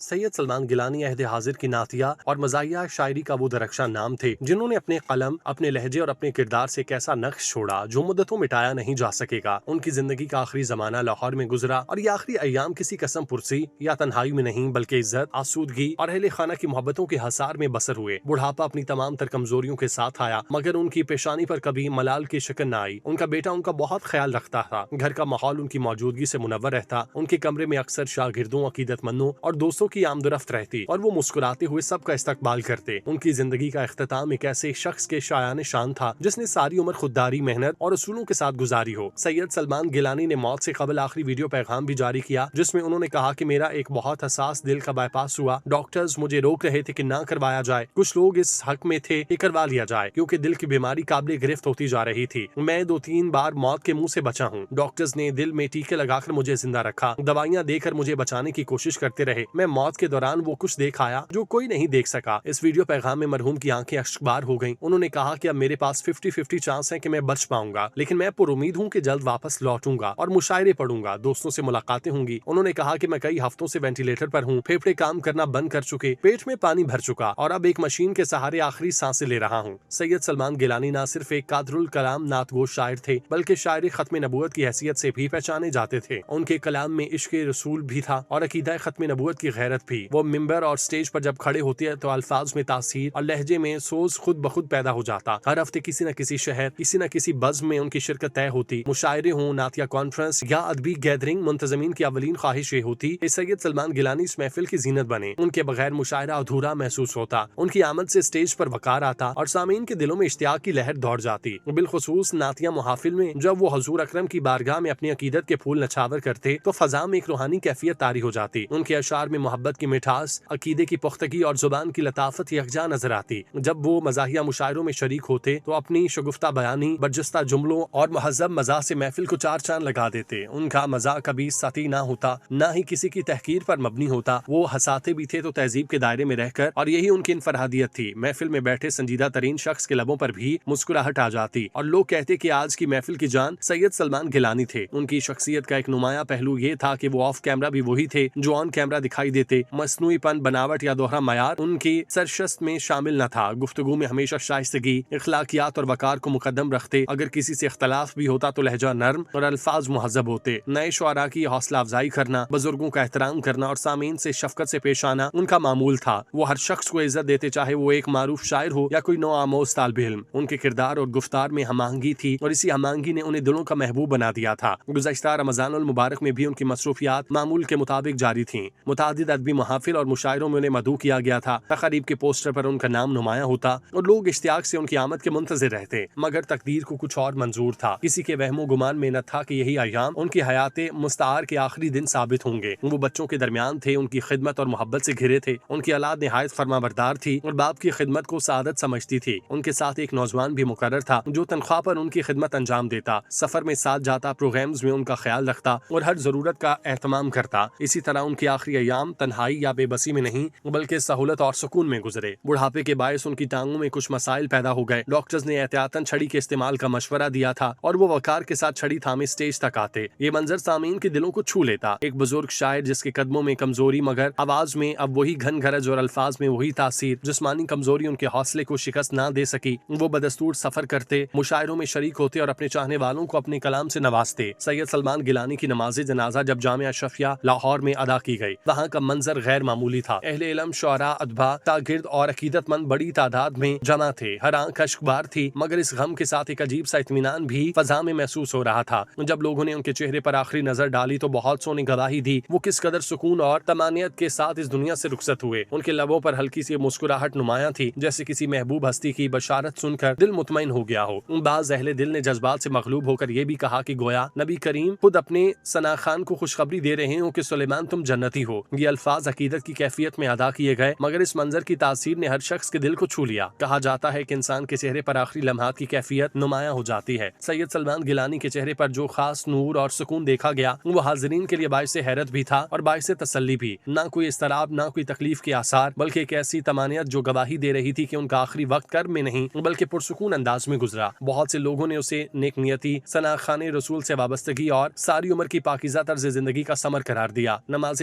سید سلمان گیلانی عہد حاضر کی نعتیہ اور مزاحیہ شاعری کا وہ درخشاں نام تھے جنہوں نے اپنے قلم، اپنے لہجے اور اپنے کردار سے ایک ایسا نقش چھوڑا جو مدتوں مٹایا نہیں جا سکے گا۔ ان کی زندگی کا آخری زمانہ لاہور میں گزرا اور یہ آخری ایام کسی قسم پرسی یا تنہائی میں نہیں بلکہ عزت، آسودگی اور اہل خانہ کی محبتوں کے حصار میں بسر ہوئے۔ بڑھاپا اپنی تمام تر کمزوریوں کے ساتھ آیا مگر ان کی پیشانی پر کبھی ملال کی شکن نہ آئی۔ ان کا بیٹا ان کا بہت خیال رکھتا تھا، گھر کا ماحول ان کی موجودگی سے منور رہتا۔ ان کے کمرے میں اکثر شاگردوں، عقیدت مندوں اور دوستوں کی آمد و رفت رہتی اور وہ مسکراتے ہوئے سب کا استقبال کرتے۔ ان کی زندگی کا اختتام ایک ایسے شخص کے شایان شان تھا جس نے ساری عمر خودداری، محنت اور اصولوں کے ساتھ گزاری ہو۔ سید سلمان گیلانی نے موت سے قبل آخری ویڈیو پیغام بھی جاری کیا جس میں انہوں نے کہا کہ میرا ایک بہت حساس دل کا بائی پاس ہوا، ڈاکٹرز مجھے روک رہے تھے کہ نہ کروایا جائے، کچھ لوگ اس حق میں تھے کہ کروا لیا جائے کیونکہ دل کی بیماری قابل گرفت ہوتی جا رہی تھی۔ میں 2-3 بار موت کے منہ سے بچا ہوں، ڈاکٹرز نے دل میں ٹیکے لگا کر مجھے زندہ رکھا، دوائیاں دے کر مجھے بچانے کی کوشش کرتے رہے۔ میں موت کے دوران وہ کچھ دیکھ آیا جو کوئی نہیں دیکھ سکا۔ اس ویڈیو پیغام میں مرحوم کی آنکھیں اشکبار ہو گئیں۔ انہوں نے کہا کہ اب میرے پاس 50-50 چانس ہے کہ میں بچ پاؤں گا، لیکن میں پر امید ہوں کہ جلد واپس لوٹوں گا اور مشاعرے پڑھوں گا، دوستوں سے ملاقاتیں ہوں گی۔ انہوں نے کہا کہ میں کئی ہفتوں سے وینٹیلیٹر پر ہوں، پھیپھڑے کام کرنا بند کر چکے، پیٹ میں پانی بھر چکا اور اب ایک مشین کے سہارے آخری سانسیں لے رہا ہوں۔ سید سلمان گیلانی نہ صرف ایک قادر الکلام نعت گو شاعر تھے بلکہ شاعر ختم نبوت کی حیثیت سے بھی پہچانے جاتے تھے۔ ان کے کلام میں عشق رسول بھی تھا اور عقیدہ ختم نبوت کی غیرت بھی۔ وہ ممبر اور سٹیج پر جب کھڑے ہوتے تو الفاظ میں تاثیر اور لہجے میں سوز خود بخود پیدا ہو جاتا۔ ہر ہفتے کسی نہ کسی شہر، کسی نہ کسی بزم میں ان کی شرکت طے ہوتی۔ مشاعرے ہوں، نعتیہ کانفرنس یا ادبی گیدرنگ، منتظمین کی اولین خواہش یہ ہوتی کہ سید سلمان گیلانی اس محفل کی زینت بنے۔ ان کے بغیر مشاعرہ ادھورا محسوس ہوتا۔ ان کی آمد سے سٹیج پر وقار آتا اور سامعین کے دلوں میں اشتیاق کی لہر دوڑ جاتی۔ بالخصوص نعتیہ محافل میں جب وہ حضور اکرم کی بارگاہ میں اپنی عقیدت کے پھول نچھاور کرتے تو فضا میں ایک روحانی کیفیت طاری ہو جاتی۔ ان کے اشعار میں محبت کی مٹھاس، عقیدے کی پختگی اور زبان کی لطافت یکجا نظر آتی۔ جب وہ مزاحیہ مشاعروں میں شریک ہوتے تو اپنی شگفتہ بیانی، برجستہ جملوں اور مہذب مزاح سے محفل کو چار چاند لگا دیتے۔ ان کا مزاح کبھی سطحی نہ ہوتا، نہ ہی کسی کی تحقیر پر مبنی ہوتا۔ وہ ہنساتے بھی تھے تو تہذیب کے دائرے میں رہ کر، اور یہی ان کی انفرادیت تھی۔ محفل میں بیٹھے سنجیدہ ترین شخص کے لبوں پر بھی مسکراہٹ آ جاتی اور لوگ کہتے کہ آج کی محفل کی جان سید سلمان گیلانی تھے۔ ان کی شخصیت کا ایک نمایاں پہلو یہ تھا کہ وہ آف کیمرہ بھی وہی تھے جو آن کیمرہ دکھائی دیتے۔ مصنوعی پن، بناوٹ یا دوہرا معیار ان کی سرشست میں شامل نہ تھا۔ گفتگو میں ہمیشہ شائستگی، اخلاقیات اور وقار کو مقدم رکھتے۔ اگر کسی سے اختلاف بھی ہوتا تو لہجہ نرم اور الفاظ مہذب ہوتے۔ نئے شعراء کی حوصلہ افزائی کرنا، بزرگوں کا احترام کرنا اور سامعین سے شفقت سے پیش آنا ان کا معمول تھا۔ وہ ہر شخص کو عزت دیتے، چاہے وہ ایک معروف شاعر ہو یا کوئی نو آموز طالب علم۔ ان کے کردار اور گفتار میں ہم آہنگی تھی اور اسی ہم آہنگی نے انہیں دلوں کا محبوب بنا دیا تھا۔ گزشتہ رمضان المبارک میں بھی ان کی مصروفیات معمول کے مطابق جاری تھیں۔ متعدد ادبی محافل اور مشاعروں میں انہیں مدعو کیا گیا تھا۔ تقاریب کے پوسٹر پر ان کا نام نمایاں ہوتا اور لوگ اشتیاق سے ان کی آمد کے منتظر رہتے۔ مگر تقدیر کو کچھ اور منظور تھا۔ کسی کے وہم و گمان میں نہ تھا کہ یہی ایام ان کی حیات مستعار کے آخری دن ثابت ہوں گے۔ وہ بچوں کے درمیان تھے، ان کی خدمت اور محبت سے گھرے تھے۔ ان کی اولاد نہایت فرمانبردار تھی اور باپ کی خدمت کو سعادت سمجھتی تھی۔ ان کے ساتھ ایک نوجوان بھی مقرر تھا جو تنخواہ پر ان کی خدمت انجام دیتا، سفر میں ساتھ جاتا، پروگرامز میں ان کا خیال رکھتا اور ہر ضرورت کا اہتمام کرتا۔ اسی طرح ان کے آخری ایام تنہائی یا بے بسی میں نہیں بلکہ سہولت اور سکون میں گزرے۔ بڑھاپے کے باعث ان کی ٹانگوں میں کچھ مسائل پیدا ہو گئے۔ ڈاکٹرز نے احتیاطاً چھڑی کے استعمال کا مشورہ دیا تھا اور وہ وقار کے ساتھ چھڑی تھامے سٹیج تک آتے۔ یہ منظر سامعین کے دلوں کو چھو لیتا۔ ایک بزرگ شاعر جس کے قدموں میں کمزوری مگر آواز میں اب وہی گھن گھرج اور الفاظ میں وہی تاثیر، جسمانی کمزوری ان کے حوصلے کو شکست نہ دے سکی۔ وہ بدستور سفر کرتے، مشاعروں میں شریک ہوتے اور اپنے چاہنے والوں کو اپنے کلام سے نوازتے۔ سید سلمان گیلانی کی نماز جنازہ جب جامعہ اشرفیہ لاہور میں ادا کی گئی، وہاں کا منظر غیر معمولی تھا۔ اہل علم، شعراء، ادبا، شاگرد اور عقیدت مند بڑی تعداد میں جمع تھے۔ ہر آنکھ اشکبار تھی مگر اس غم کے ساتھ ایک عجیب سا اطمینان بھی فضا میں محسوس ہو رہا تھا۔ جب لوگوں نے ان کے چہرے پر آخری نظر ڈالی تو بہت سو نے گواہی دی وہ کس قدر سکون اور طمانینت کے ساتھ اس دنیا سے رخصت ہوئے۔ ان کے لبوں پر ہلکی سی مسکراہٹ نمایاں تھی، جیسے کسی محبوب ہستی کی بشارت سن کر دل مطمئن ہو گیا ہو۔ بعض اہل دل نے جذبات سے مغلوب ہو کر یہ بھی کہا کہ گویا نبی کریم خود اپنے ثنا خان کو خوشخبری دے رہے ہوں کہ سلیمان تم جنتی ہو۔ یہ الفاظ عقیدت کی کیفیت میں ادا کیے گئے مگر اس منظر کی تاثیر نے ہر شخص کے دل کو چھو لیا۔ کہا جاتا ہے کہ انسان کے چہرے پر آخری لمحات کی کیفیت نمایاں ہو جاتی ہے۔ سید سلمان گیلانی کے چہرے پر جو خاص نور اور سکون دیکھا گیا وہ حاضرین کے لیے باعث حیرت بھی تھا اور باعث تسلی بھی۔ نہ کوئی اضطراب، نہ کوئی تکلیف کے آثار، بلکہ ایک ایسی طمانینت جو گواہی دے رہی تھی کہ ان کا آخری وقت کرب میں نہیں بلکہ پرسکون انداز میں گزرا۔ بہت سے لوگوں نے اسے نیک نیتی، ثنا خان رسول سے وابستگی اور ساری عمر کی پاکیزہ طرز زندگی کا ثمر قرار دیا۔ نماز